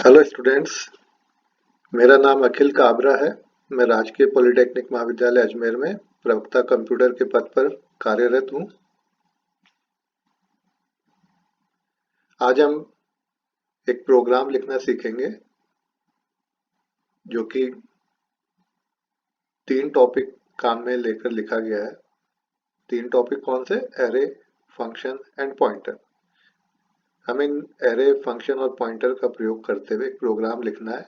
Hello students, मेरा नाम अखिल काबरा है। मैं राजकीय पॉलिटेक्निक महाविद्यालय अजमेर में प्रवक्ता कंप्यूटर के पद पर कार्यरत हूँ। आज हम एक प्रोग्राम लिखना सीखेंगे जो कि 3 टॉपिक काम में लेकर लिखा गया है। 3 टॉपिक कौन से? Array, function and pointer. हमें इन एरे, फंक्शन और पॉइंटर का प्रयोग करते हुए एक प्रोग्राम लिखना है।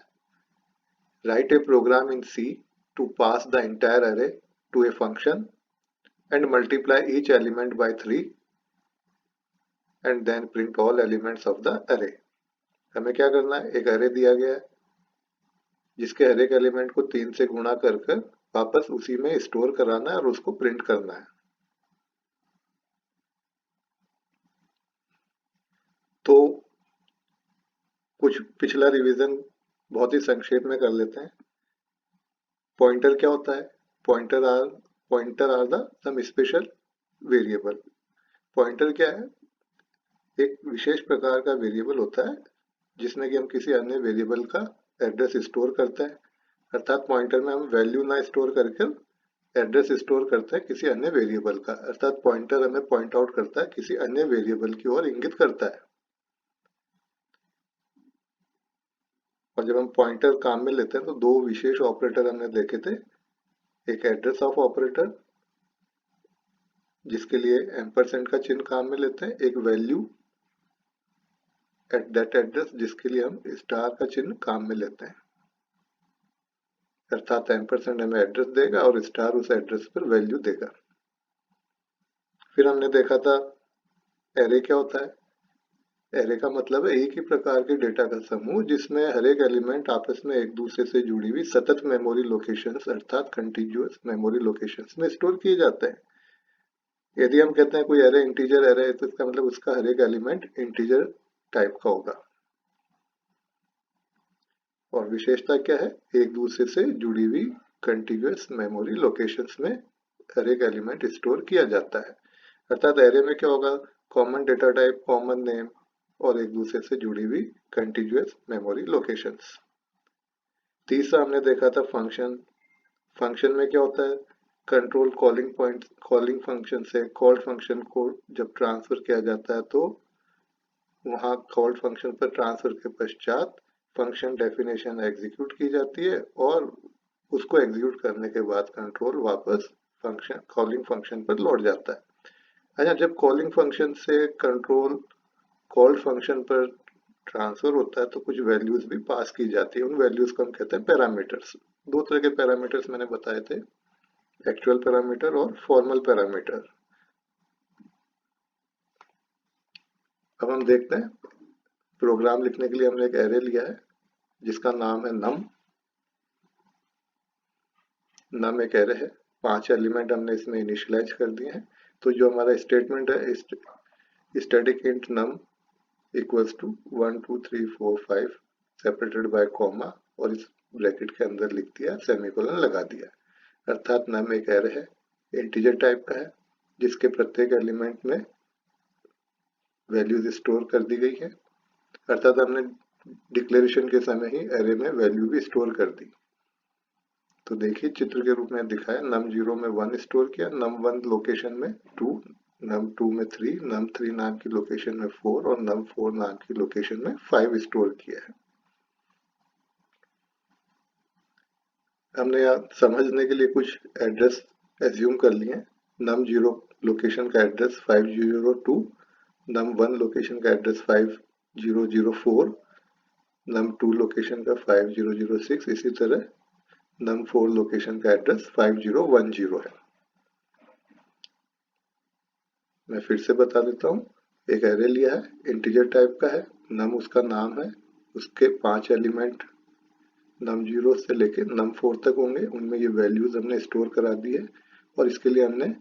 Write a program in C to pass the entire array to a function and multiply each element by 3 and then print all elements of the array। हमें क्या करना है? एक array दिया गया है जिसके हर एक एलिमेंट को 3 से गुणा कर वापस उसी में स्टोर कराना है और उसको प्रिंट करना है। तो कुछ पिछला रिवीजन बहुत ही संक्षेप में कर लेते हैं। पॉइंटर क्या होता है? Pointer are the some special variable. Pointer क्या है? एक विशेष प्रकार का वेरिएबल होता है जिसमें कि हम किसी अन्य वेरिएबल का एड्रेस स्टोर करते हैं। अर्थात पॉइंटर में हम वैल्यू ना स्टोर करके एड्रेस स्टोर करते हैं किसी अन्य वेरिएबल का। अर्थात पॉइंटर हमें पॉइंट आउट करता है, किसी अन्य वेरिएबल की ओर इंगित करता है। और जब हम पॉइंटर काम में लेते हैं तो 2 विशेष ऑपरेटर हमने देखे थे। एक एड्रेस ऑफ ऑपरेटर जिसके लिए एम्परसेंड का चिन्ह काम में लेते हैं, एक वैल्यू एट दैट एड्रेस जिसके लिए हम स्टार का चिन्ह काम में लेते हैं। अर्थात एम्परसेंड हमें एड्रेस देगा और स्टार उस एड्रेस पर वैल्यू देगा। फिर हमने देखा था एरे क्या होता है। एरे का मतलब है एक ही प्रकार के डेटा का समूह जिसमें हर एक एलिमेंट आपस में एक दूसरे से जुड़ी हुई सतत मेमोरी लोकेशंस अर्थात कंटिन्यूअस मेमोरी लोकेशंस में स्टोर किए जाते हैं। यदि हम कहते हैं कोई एरे इंटीजर एरे है तो इसका मतलब उसका हर एक एलिमेंट इंटीजर टाइप का होगा। और विशेषता क्या है? एक दूसरे से जुड़ी हुई कंटिन्यूअस मेमोरी लोकेशंस में हर एक एलिमेंट स्टोर किया जाता है। अर्थात एरे में क्या होगा? Common data type, common name और एक दूसरे से जुड़ी हुई कंटिन्यूअस मेमोरी लोकेशंस। तीसरा हमने देखा था फंक्शन। फंक्शन में क्या होता है? Control calling point, calling function से कॉल्ड फंक्शन को जब ट्रांसफर किया जाता है तो वहां कॉल्ड फंक्शन पर ट्रांसफर के पश्चात फंक्शन डेफिनेशन एग्जीक्यूट की जाती है और उसको एग्जीक्यूट करने के बाद कंट्रोल वापस फंक्शन कॉलिंग फंक्शन पर लौट जाता है। अच्छा, जब कॉलिंग फंक्शन से कंट्रोल कॉल्ड फंक्शन पर ट्रांसफर होता है तो कुछ वैल्यूज भी पास की जाती है। उन वैल्यूज को हम कहते हैं पैरामीटर्स। 2 तरह के पैरामीटर्स मैंने बताए थे, एक्चुअल पैरामीटर और फॉर्मल पैरामीटर। अब हम देखते हैं प्रोग्राम लिखने के लिए हमने एक एरे लिया है जिसका नाम है नम। नम एक एरे है, 5 एलिमेंट हमने इसमें इनिशियलाइज कर दिए हैं। तो जो हमारा स्टेटमेंट है, static int num equals to 1 2 3 4 5 separated by comma और इस ब्रैकेट के अंदर लिख दिया, सेमीकोलन लगा दिया। अर्थात नम एक एरे है, इंटीजर टाइप का है जिसके प्रत्येक एलिमेंट में वैल्यूज स्टोर कर दी गई है। अर्थात हमने डिक्लेरेशन के समय ही एरे में वैल्यू भी स्टोर कर दी। तो देखिए चित्र के रूप में दिखाया, नम 0 में 1 स्टोर किया, नम 1 लोकेशन में 2, नम 2 में 3, नम 3 नाम की लोकेशन में 4 और नम 4 नाम की लोकेशन में 5 स्टोर किया है। हमने यहाँ समझने के लिए कुछ एड्रेस एज्यूम कर लिए। नम 0 लोकेशन का एड्रेस 5002, नम 1 लोकेशन का एड्रेस 5004, नम 2 लोकेशन का 5006, इसी तरह नम 4 लोकेशन का एड्रेस 5010 है। मैं फिर से बता देता हूँ, एक एरे लिया है, इंटीजर टाइप का है, नम उसका नाम है, उसके 5 एलिमेंट नम 0 से लेके नम 4 तक होंगे, उनमें ये वैल्यूज हमने स्टोर करा दी है और इसके लिए हमने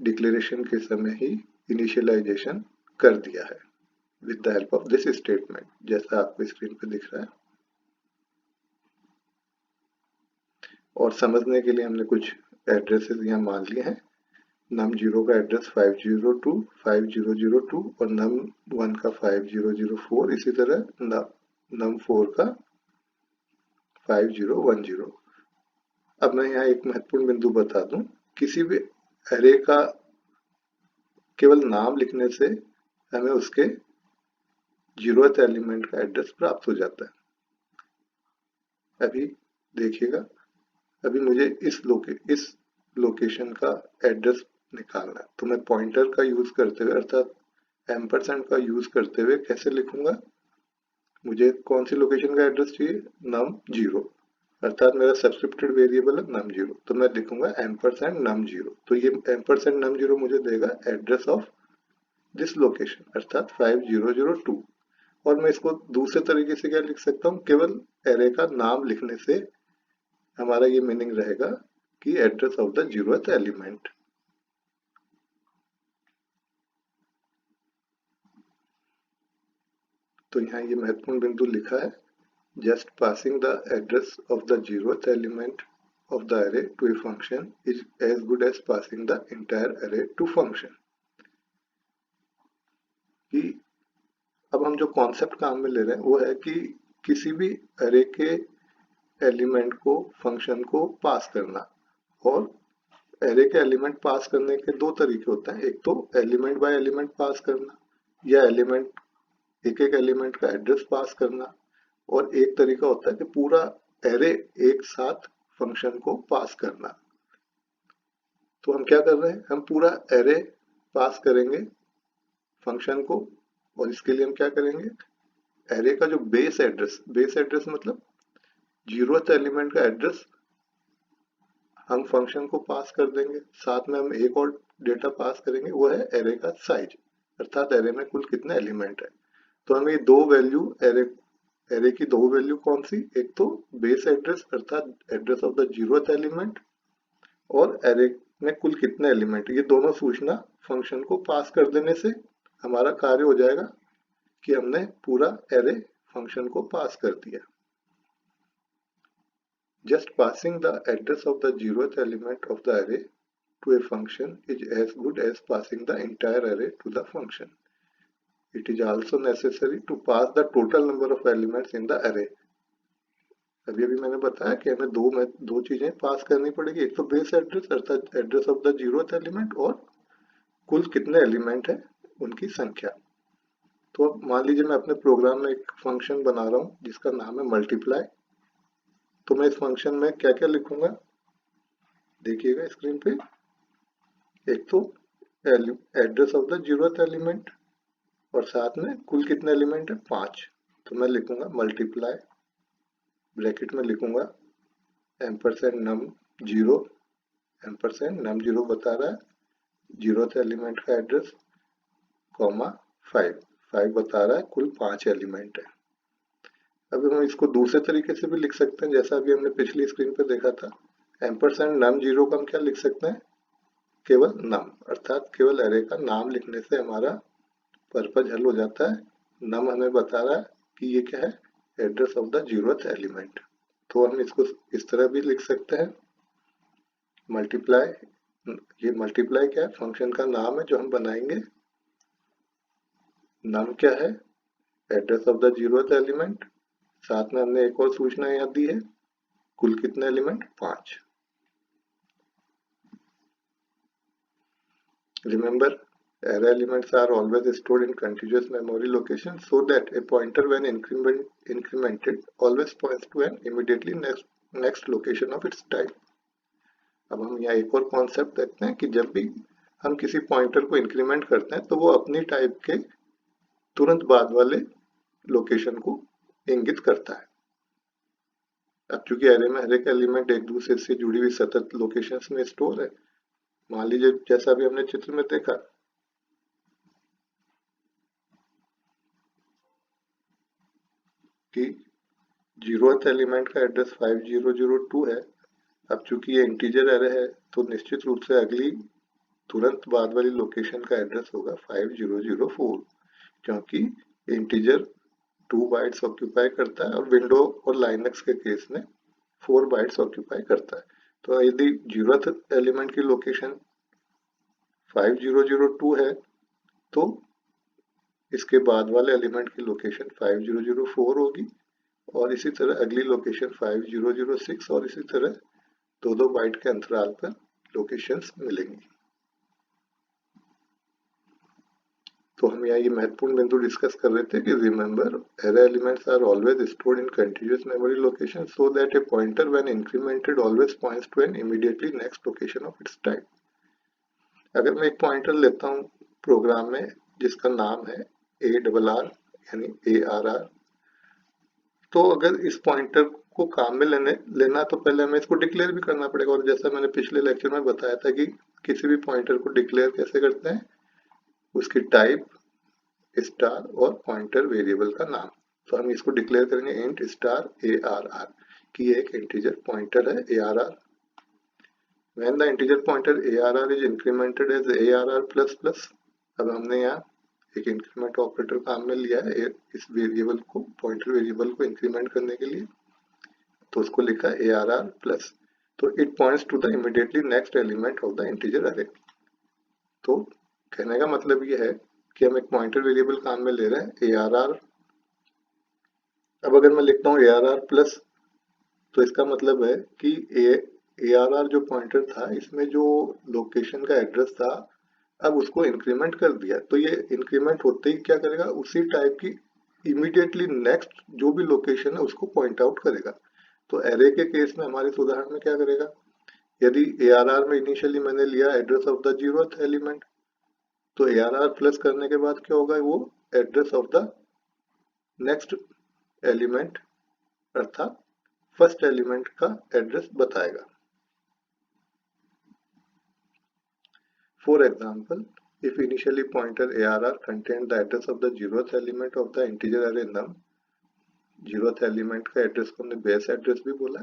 डिक्लेरेशन के समय ही इनिशियलाइजेशन कर दिया है with the help of this statement, जैसा आपको स्क्रीन पे दिख रहा है। और समझने के लिए हमने कुछ एड्रेसेस यहाँ मान लिए हैं। नम 0 का एड्रेस 5002, 5002 और नम 1 का 5004, इसी तरह num4 का 5010। अब मैं यहाँ एक महत्वपूर्ण बिंदु बता दूं, किसी भी एरे का केवल नाम लिखने से हमें उसके 0th एलिमेंट का एड्रेस प्राप्त हो जाता है। अभी देखिएगा, अभी मुझे इस लोकेशन का एड्रेस निकालना है, तो मैं पॉइंटर का यूज करते हुए अर्थात एम्परसेंड का यूज करते हुए कैसे लिखूंगा, मुझे कौन सी लोकेशन का एड्रेस चाहिए, num0, अर्थात मेरा सब्सक्रिप्टेड वेरिएबल है num0, तो मैं लिखूंगा एम्परसेंड num0। तो ये एम्परसेंड num0 मुझे देगा एड्रेस ऑफ दिस लोकेशन अर्थात 5002। और मैं इसको दूसरे तरीके से क्या लिख सकता हूँ, केवल एरे का नाम लिखने से हमारा ये मीनिंग रहेगा कि address of the 0th element. तो यहाँ ये महत्वपूर्ण बिंदु लिखा है, just passing the address of the 0th element of the array to a function is as good as passing the entire array to function। कि अब हम जो कॉन्सेप्ट काम में ले रहे हैं वो है कि किसी भी अरे के एलिमेंट को फंक्शन को पास करना। और एरे के एलिमेंट पास करने के दो तरीके होते हैं, एक तो एलिमेंट बाय एलिमेंट पास करना या एलिमेंट एक एक एलिमेंट का एड्रेस पास करना, और एक तरीका होता है कि पूरा एरे एक साथ फंक्शन को पास करना। तो हम क्या कर रहे हैं, हम पूरा एरे पास करेंगे फंक्शन को, और इसके लिए हम क्या करेंगे, एरे का जो बेस एड्रेस मतलब 0th एलिमेंट का एड्रेस हम फंक्शन को पास कर देंगे। साथ में हम एक और डेटा पास करेंगे, वो है एरे का साइज, अर्थात एरे में कुल कितने एलिमेंट है। तो हमें दो वैल्यू एरे की दो वैल्यू कौन सी, एक तो बेस एड्रेस अर्थात address of the 0th element, और एरे में कुल कितने एलिमेंट, ये दोनों सूचना फंक्शन को पास कर देने से हमारा कार्य हो जाएगा कि हमने पूरा एरे फंक्शन को पास कर दिया। Just passing the address of the 0th element of the array to a function is as good as passing the entire array to the function. It is also necessary to pass the total number of elements in the array. अभी मैंने बताया कि हमें दो चीजें पास करनी पड़ेगी, एक तो बेस एड्रेस अर्थात address of the 0th element, और कुल कितने एलिमेंट है उनकी संख्या। तो अब मान लीजिए मैं अपने प्रोग्राम में एक फंक्शन बना रहा हूँ जिसका नाम है मल्टीप्लाई। तो मैं इस फंक्शन में क्या क्या लिखूंगा, देखिएगा स्क्रीन पे, एक तो address of the 0th element और साथ में कुल कितने एलिमेंट है 5। तो मैं लिखूंगा मल्टीप्लाई, ब्रैकेट में लिखूंगा एम्परसेंड num0, एम्परसेंड num0 बता रहा है 0th एलिमेंट का एड्रेस, कॉमा 5 बता रहा है कुल 5 एलिमेंट है। अब हम इसको दूसरे तरीके से भी लिख सकते हैं, जैसा अभी हमने पिछली स्क्रीन पे देखा था, एम्परसेंड num0 का हम क्या लिख सकते हैं, केवल नम अर्थात केवल एरे का नाम लिखने से हमारा पर्पज हल हो जाता है। नम हमें बता रहा है कि ये क्या है, address of the 0th element. तो हम इसको इस तरह भी लिख सकते हैं, मल्टीप्लाई, ये मल्टीप्लाई क्या है, फंक्शन का नाम है जो हम बनाएंगे। नम क्या है, address of the 0th element, साथ में हमने एक और सूचना यहाँ दी है, कुल कितने element 5। Remember, array elements are always stored in contiguous memory locations so that a pointer when incremented always points to an immediately next location of its type। अब हम यहाँ एक और कॉन्सेप्ट देखते हैं कि जब भी हम किसी पॉइंटर को इंक्रीमेंट करते हैं तो वो अपनी टाइप के तुरंत बाद वाले लोकेशन को इंगित करता है। अब चूंकि एरे में हर एक एलिमेंट एक दूसरे से जुड़ी हुई सतत लोकेशंस में स्टोर है, मान लीजिए जैसा भी हमने चित्र में देखा कि 0th एलिमेंट का एड्रेस 5002 है। अब चूंकि ये इंटीजर एरे है तो निश्चित रूप से अगली तुरंत बाद वाली लोकेशन का एड्रेस होगा 5004, क्योंकि इंटीजर 2 बाइट्स ऑक्यूपाई करता है और विंडो और लाइनक्स के केस में 4 बाइट्स ऑक्यूपाई करता है। तो यदि 0th एलिमेंट की लोकेशन 5002 है तो इसके बाद वाले एलिमेंट की लोकेशन 5004 होगी और इसी तरह अगली लोकेशन 5006 और इसी तरह दो बाइट के अंतराल पर लोकेशंस मिलेंगी। तो हम यहाँ ये महत्वपूर्ण बिंदु डिस्कस कर रहे थे कि remember array elements are always stored in continuous memory location so that a pointer when incremented always points to an immediately next location of its type. अगर मैं एक पॉइंटर लेता हूँ प्रोग्राम में जिसका नाम है ARR यानी ARR, तो अगर इस पॉइंटर को काम में लेना तो पहले हमें इसको डिक्लेयर भी करना पड़ेगा। और जैसा मैंने पिछले लेक्चर में बताया था कि किसी भी पॉइंटर को डिक्लेयर कैसे करते हैं, उसकी टाइप, स्टार और पॉइंटर वेरिएबल का नाम। तो हम इसको डिक्लेयर करेंगे इंट स्टार ARR कि ये एक इंटीजर पॉइंटर है ARR। When the integer pointer ARR is incremented as ARR++, अब हमने यहाँ एक इंक्रीमेंट ऑपरेटर काम में लिया है इस वेरिएबल को, पॉइंटर वेरिएबल को इंक्रीमेंट करने के लिए, तो उसको लिखा ARR+। तो it points to the immediately next element of the integer array. तो कहने का मतलब ये है कि हम एक पॉइंटर वेरिएबल काम में ले रहे हैं ARR। अब अगर मैं लिखता हूँ ARR+, तो इसका मतलब है कि ARR जो पॉइंटर था इसमें जो लोकेशन का एड्रेस था अब उसको इंक्रीमेंट कर दिया। तो ये इंक्रीमेंट होते ही क्या करेगा, उसी टाइप की इमीडिएटली नेक्स्ट जो भी लोकेशन है उसको पॉइंट आउट करेगा। तो एरे के केस में हमारे इस उदाहरण में क्या करेगा, यदि ARR में इनिशियली मैंने लिया address of the 0th element, तो ARR+ करने के बाद क्या होगा, वो address of the next element अर्थात फर्स्ट एलिमेंट का एड्रेस बताएगा। For example, if initially pointer ARR contained the address of the 0th element of the integer array num, 0th element का एड्रेस को हमने बेस एड्रेस भी बोला,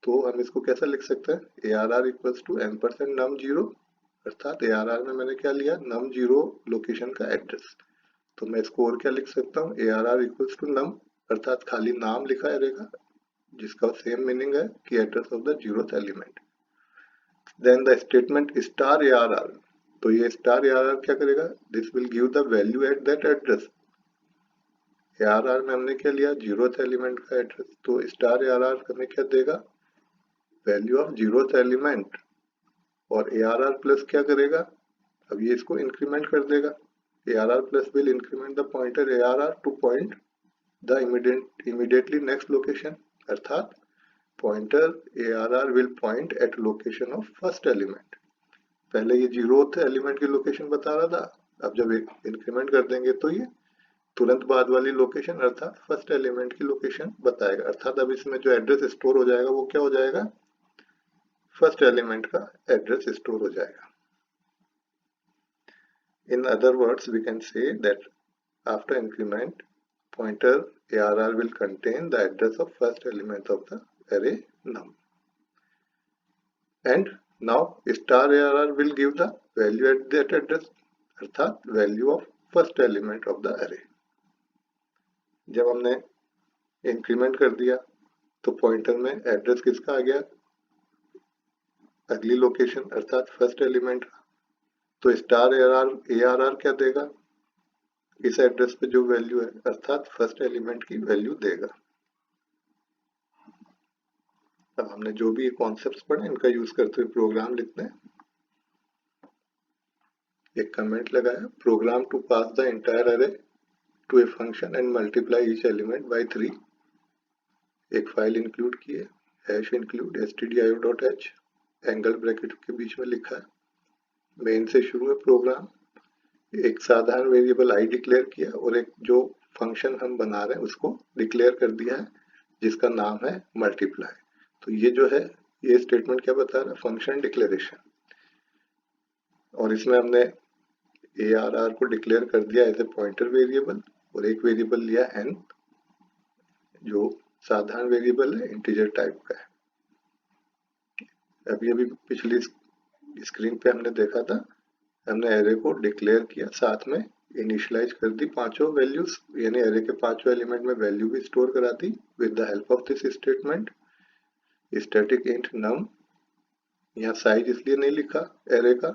तो हम इसको कैसा लिख सकते हैं, ARR इक्वल्स टू n%num0, अर्थात ARR में मैंने क्या लिया, num0 लोकेशन का एड्रेस। तो मैं इसको और क्या लिख सकता हूँ, ARR इक्वल्स टू num, अर्थात खाली नाम लिखा है रहेगा जिसका सेम मीनिंग है कि address of the 0th element. Then the statement star ARR, तो ये स्टार ARR क्या करेगा, this will give the value at that address. ARR में हमने क्या लिया, 0th एलिमेंट का एड्रेस, तो स्टार ARR हमें क्या देगा, वैल्यू ऑफ 0th एलिमेंट। और ARR+ क्या करेगा, अब ये इसको इंक्रीमेंट कर देगा। ARR+ will increment the pointer ARR to point the immediately next location, अर्थात pointer ARR will point at location of first element. पहले ये 0th एलिमेंट की लोकेशन बता रहा था, अब जब इंक्रीमेंट कर देंगे तो ये तुरंत बाद वाली लोकेशन अर्थात फर्स्ट एलिमेंट की लोकेशन बताएगा। अर्थात अब इसमें जो एड्रेस स्टोर हो जाएगा वो क्या हो जाएगा, फर्स्ट एलिमेंट का एड्रेस स्टोर हो जाएगा। In other words we can say that after increment pointer ARR will contain the address of first element of the array num, and now star ARR will give the value at that address, अर्थात value of first element of the array। जब हमने increment कर दिया तो pointer में address किसका आ गया, अगली लोकेशन अर्थात फर्स्ट एलिमेंट। तो स्टार ARR क्या देगा, इस एड्रेस पे जो वैल्यू है अर्थात फर्स्ट एलिमेंट की वैल्यू देगा। अब हमने जो भी कॉन्सेप्ट्स पढ़े इनका यूज करते हुए प्रोग्राम लिखते हैं। एक कमेंट लगाया, program to pass the entire array to a function and multiply each element by 3। एक फाइल इंक्लूड की है, #include stdio.h, एंगल ब्रैकेट के बीच में लिखा है, मेन से शुरू है प्रोग्राम। एक साधारण वेरिएबल आई डिक्लेयर किया और एक जो फंक्शन हम बना रहे हैं उसको डिक्लेयर कर दिया है जिसका नाम है मल्टीप्लाई। तो ये जो है ये स्टेटमेंट क्या बता रहा है, फंक्शन डिक्लेरेशन। और इसमें हमने ARR को डिक्लेयर कर दिया एज ए पॉइंटर वेरिएबल और एक वेरिएबल लिया n जो साधारण वेरिएबल है, इंटीजर टाइप का है। अभी पिछली स्क्रीन पे हमने देखा था, हमने एरे को डिक्लेयर किया, साथ में इनिशियलाइज कर दी पांचों वैल्यूज, यानी एरे के पांचों एलिमेंट में वैल्यू भी स्टोर करा दी with the help of this statement static int num. यहाँ साइज इसलिए नहीं लिखा एरे का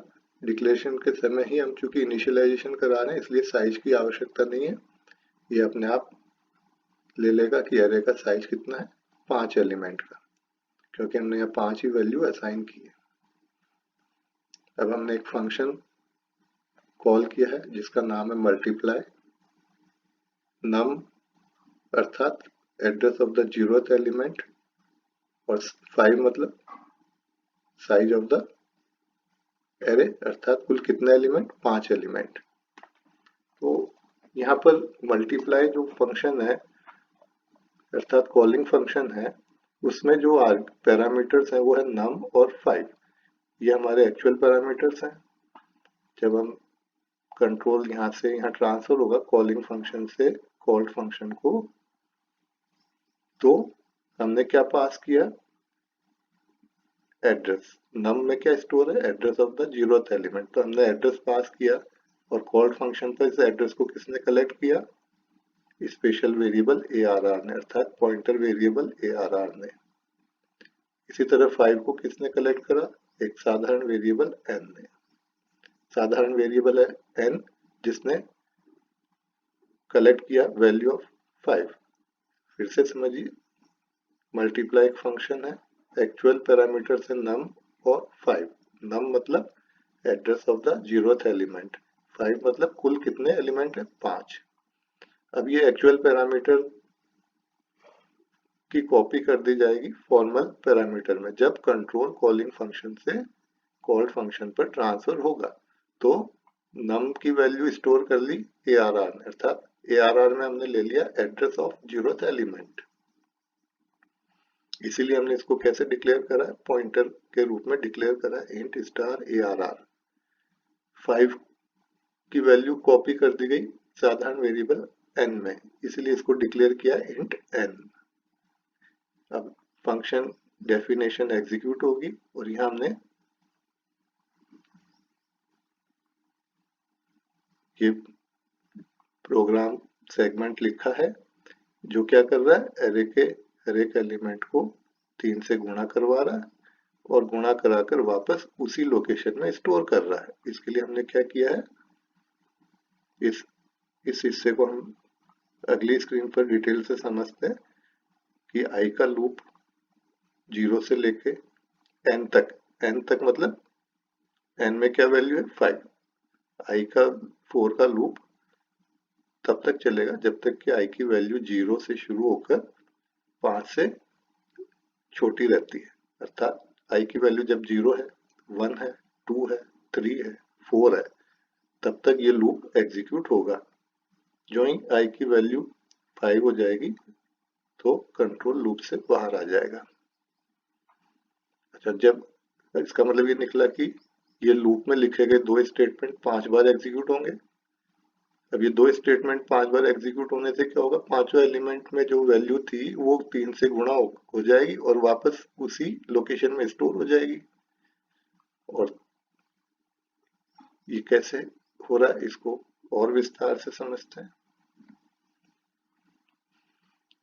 डिक्लेरेशन के समय ही हम चूंकि इनिशियलाइजेशन करा रहे हैं इसलिए साइज की आवश्यकता नहीं है, ये अपने आप ले लेगा कि एरे का साइज कितना है, 5 एलिमेंट का, क्योंकि हमने यहाँ 5 ही वैल्यू असाइन की है। अब हमने एक फंक्शन कॉल किया है जिसका नाम है मल्टीप्लाई नम, अर्थात address of the 0th element, और 5 मतलब साइज ऑफ द एरे, अर्थात कुल कितने एलिमेंट, 5 एलिमेंट। तो यहाँ पर मल्टीप्लाई जो फंक्शन है अर्थात कॉलिंग फंक्शन है, उसमें जो पैरामीटर्स हैं वो है नम और 5। ये हमारे एक्चुअल पैरामीटर्स हैं। जब हम कंट्रोल यहाँ से यहाँ ट्रांसफर होगा कॉलिंग फंक्शन से कॉल्ड फंक्शन को, तो हमने क्या पास किया, एड्रेस। नम में क्या स्टोर है, address of the 0th element, तो हमने एड्रेस पास किया और कॉल्ड फंक्शन पर इस एड्रेस को किसने कलेक्ट किया, स्पेशल वेरिएबल ARR ने, अर्थात पॉइंटर वेरिएबल ARR ने। इसी तरह 5 को किसने कलेक्ट करा, एक साधारण वेरिएबल n ने। साधारण वेरिएबल है n जिसने कलेक्ट किया वैल्यू ऑफ 5। फिर से समझिए, मल्टीप्लाई एक फंक्शन है, एक्चुअल पैरामीटर से नम और 5। नम मतलब address of the 0th element, 5 मतलब कुल कितने एलिमेंट है, 5। अब ये एक्चुअल पैरामीटर की कॉपी कर दी जाएगी फॉर्मल पैरामीटर में जब कंट्रोल कॉलिंग फंक्शन से कॉल्ड फंक्शन पर ट्रांसफर होगा। तो नम की वैल्यू स्टोर कर ली ARR ने, अर्थात ARR में हमने ले लिया एड्रेस ऑफ 0th एलिमेंट। इसीलिए हमने इसको कैसे डिक्लेयर करा है, पॉइंटर के रूप में डिक्लेयर करा है, इंट स्टार ARR। 5 की वैल्यू कॉपी कर दी गई साधारण वेरिएबल n में, इसलिए इसको डिक्लेयर किया इंट n। अब फंक्शन डेफिनेशन एग्जीक्यूट होगी और यहाँ हमने ये प्रोग्राम सेगमेंट लिखा है जो क्या कर रहा है, एरे के हर एक एलिमेंट को 3 से गुणा करवा रहा है और गुणा कराकर वापस उसी लोकेशन में स्टोर कर रहा है। इसके लिए हमने क्या किया है, इस हिस्से को हम अगली स्क्रीन पर डिटेल से समझते हैं कि आई का लूप 0 से लेके n तक मतलब n में क्या वैल्यू है, 5। आई का 4 का लूप तब तक चलेगा जब तक कि आई की वैल्यू 0 से शुरू होकर 5 से छोटी रहती है, अर्थात आई की वैल्यू जब 0 है, 1 है, 2 है, 3 है, 4 है, तब तक ये लूप एग्जीक्यूट होगा। जो ही आई की वैल्यू 5 हो जाएगी तो कंट्रोल लूप से बाहर आ जाएगा। अच्छा, जब इसका मतलब ये निकला कि ये लूप में लिखे गए 2 स्टेटमेंट 5 बार एग्जीक्यूट होंगे। अब ये 2 स्टेटमेंट 5 बार एग्जीक्यूट होने से क्या होगा, पांचों एलिमेंट में जो वैल्यू थी वो 3 से गुणा हो जाएगी और वापस उसी लोकेशन में स्टोर हो जाएगी। और ये कैसे हो रहा है इसको और विस्तार से समझते हैं।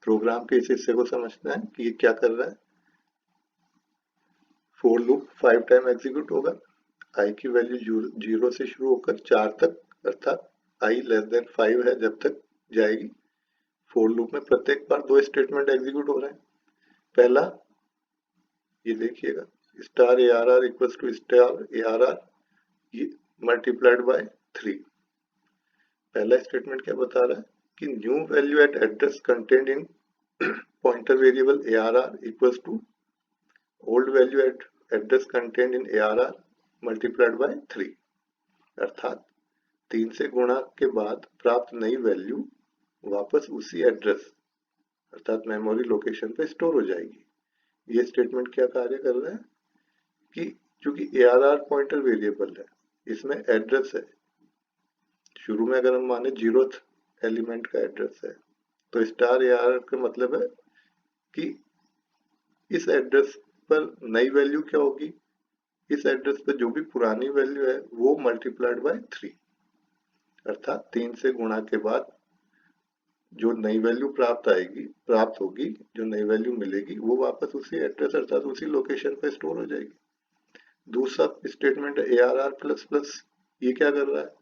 प्रोग्राम के इस हिस्से को समझते हैं कि ये क्या कर रहा है। फोर लूप 5 टाइम एग्जीक्यूट होगा, आई की वैल्यू 0 से शुरू होकर 4 तक, अर्थात आई लेस देन 5 है जब तक जाएगी। फोर लूप में प्रत्येक बार 2 स्टेटमेंट एग्जीक्यूट हो रहे हैं। पहला ये देखिएगा, star ARR equals to star ARR ये मल्टीप्लाइड बाय 3। पहला स्टेटमेंट क्या बता रहा है कि new value at address content in pointer variable ARR equals to old value at address content in ARR multiplied by 3, अर्थात 3 से गुणा के बाद प्राप्त नई वैल्यू वापस उसी एड्रेस अर्थात मेमोरी लोकेशन पे स्टोर हो जाएगी। ये स्टेटमेंट क्या कार्य कर रहा है कि चूंकि ARR पॉइंटर वेरिएबल है, इसमें एड्रेस है, शुरू में अगर हम माने 0th एलिमेंट का एड्रेस है तो स्टार ARR का मतलब है कि इस एड्रेस पर नई वैल्यू क्या होगी, इस एड्रेस पर जो भी पुरानी वैल्यू है वो मल्टीप्लाइड बाय 3, अर्थात 3 से गुणा के बाद जो नई वैल्यू प्राप्त होगी, जो नई वैल्यू मिलेगी वो वापस उसी एड्रेस अर्थात उसी लोकेशन पे स्टोर हो जाएगी। दूसरा स्टेटमेंट है ARR प्लस प्लस, ये क्या कर रहा है,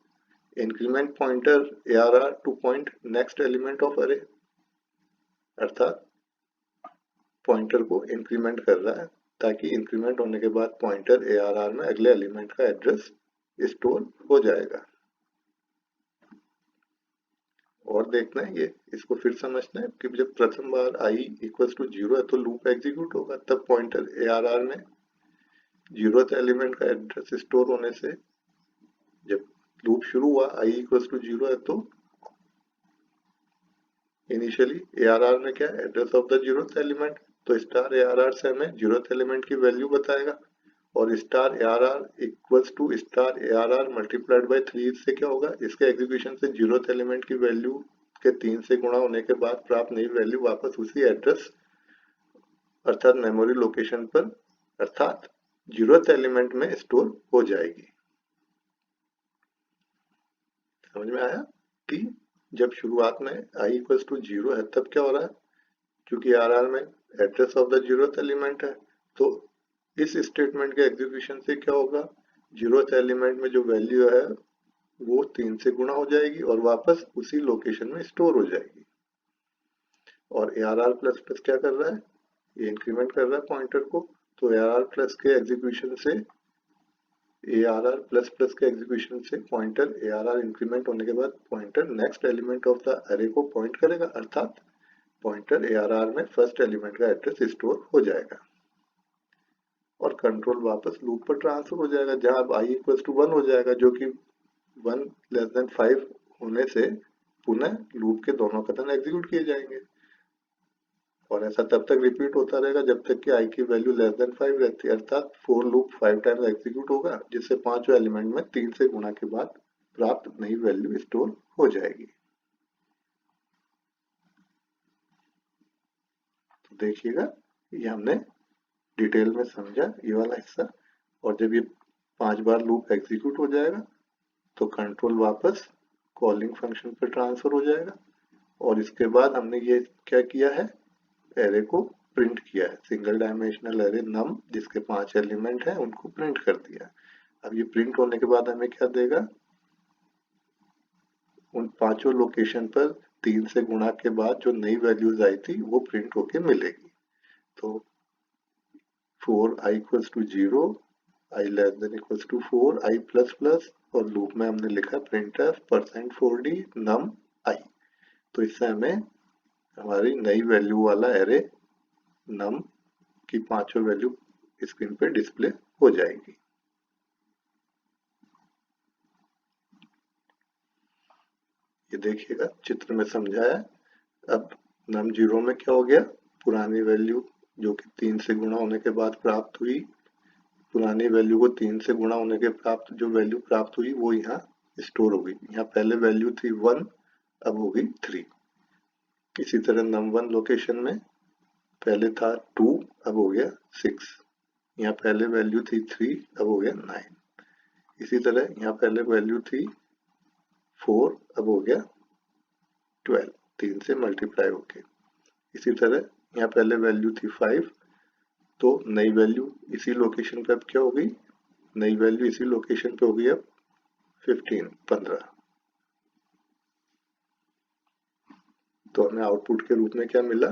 increment pointer ARR to point next element of अरे, अर्थात पॉइंटर को इंक्रीमेंट कर रहा है ताकि इंक्रीमेंट होने के बाद पॉइंटर ARR में अगले एलिमेंट का एड्रेस स्टोर हो जाएगा। और देखना है ये, इसको फिर समझना है कि जब प्रथम बार I इक्वल्स टू 0 है तो लूप एग्जीक्यूट होगा, तब पॉइंटर ARR में 0th एलिमेंट का एड्रेस स्टोर होने से जब लूप शुरू हुआ I इक्वल्स टू 0 है तो इनिशियली ARR में क्या है, address of the 0th element, तो स्टार ARR से हमें 0th एलिमेंट की वैल्यू बताएगा, और star ARR equals to star ARR multiplied by 3 से क्या होगा, इसके एग्जीक्यूशन से 0th एलिमेंट की वैल्यू के 3 से गुणा होने के बाद प्राप्त नई वैल्यू वापस उसी एड्रेस अर्थात मेमोरी लोकेशन पर अर्थात 0th एलिमेंट में स्टोर हो जाएगी। समझ में आया कि जब शुरुआत में I इक्वल्स टू 0 है तब क्या हो रहा है, क्योंकि ARR में address of the 0th element है, तो इस स्टेटमेंट के एग्जीक्यूशन से क्या होगा, 0th एलिमेंट में जो वैल्यू है वो 3 से गुणा हो जाएगी और वापस उसी लोकेशन में स्टोर हो जाएगी। और ARR प्लस प्लस क्या कर रहा है, ये इंक्रीमेंट कर रहा है पॉइंटर को, तो ARR प्लस के एग्जीक्यूशन से ARR प्लस प्लस के एग्जीक्यूशन से पॉइंटर ARR इंक्रीमेंट होने के बाद pointer next element of the अरे को पॉइंट करेगा, अर्थात पॉइंटर ARR में फर्स्ट एलिमेंट का एड्रेस स्टोर हो जाएगा और कंट्रोल वापस लूप पर ट्रांसफर हो जाएगा, जहां अब I इक्वल्स टू 1 हो जाएगा, जो कि 1 लेस देन 5 होने से पुनः लूप के दोनों कथन एग्जीक्यूट किए जाएंगे और ऐसा तब तक रिपीट होता रहेगा जब तक कि I की वैल्यू लेस देन 5 रहती है, अर्थात फॉर लूप 5 टाइम्स एग्जीक्यूट होगा, जिससे पांचवें एलिमेंट में 3 से गुणा के बाद प्राप्त नई वैल्यू स्टोर हो जाएगी। तो देखिएगा ये हमने डिटेल में समझा ये वाला हिस्सा, और जब ये 5 बार लूप एग्जीक्यूट हो जाएगा तो कंट्रोल वापस कॉलिंग फंक्शन पर ट्रांसफर हो जाएगा और इसके बाद हमने ये क्या किया है, एरे को प्रिंट किया है, सिंगल डायमेंशनल एरे नम जिसके 5 एलिमेंट हैं उनको प्रिंट कर दिया। अब ये प्रिंट होने के बाद हमें क्या देगा, उन पांचों लोकेशन पर 3 से गुणा के बाद जो नई वैल्यूज आई थी वो प्रिंट होके मिलेगी। तो 4i equals to 0, i less than equals to 4, i plus plus, और लूप में हमने लिखा printf %4d num i, तो इससे हमें हमारी नई वैल्यू वाला एरे num की पांचों वैल्यू स्क्रीन पे डिस्प्ले हो जाएगी। ये देखिएगा चित्र में समझाया। अब num 0 में क्या हो गया, पुरानी वैल्यू जो कि 3 से गुणा होने के बाद प्राप्त हुई, पुरानी वैल्यू को 3 से गुणा होने के प्राप्त जो वैल्यू प्राप्त हुई वो यहाँ स्टोर हो गई। यहाँ पहले वैल्यू थी 1, अब हो गई 3। इसी तरह num1 लोकेशन में पहले था 2, अब हो गया 6। यहाँ पहले वैल्यू थी 3, अब हो गया 9। इसी तरह यहाँ पहले वैल्यू थी 4, अब हो गया 12, 3 से मल्टीप्लाई होके। इसी तरह यहाँ पहले वैल्यू थी 5, तो नई वैल्यू इसी लोकेशन पे अब क्या हो गई, नई वैल्यू इसी लोकेशन पे हो गई अब 15। तो हमें आउटपुट के रूप में क्या मिला,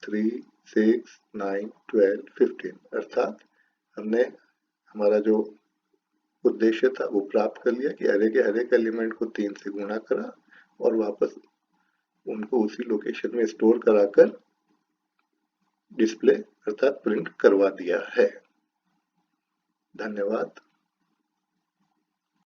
3, 6, 9, 12, 15, अर्थात हमने हमारा जो उद्देश्य था वो प्राप्त कर लिया कि एरे के हर एक एलिमेंट को 3 से गुणा करा और वापस उनको उसी लोकेशन में स्टोर कराकर डिस्प्ले अर्थात प्रिंट करवा दिया है। धन्यवाद।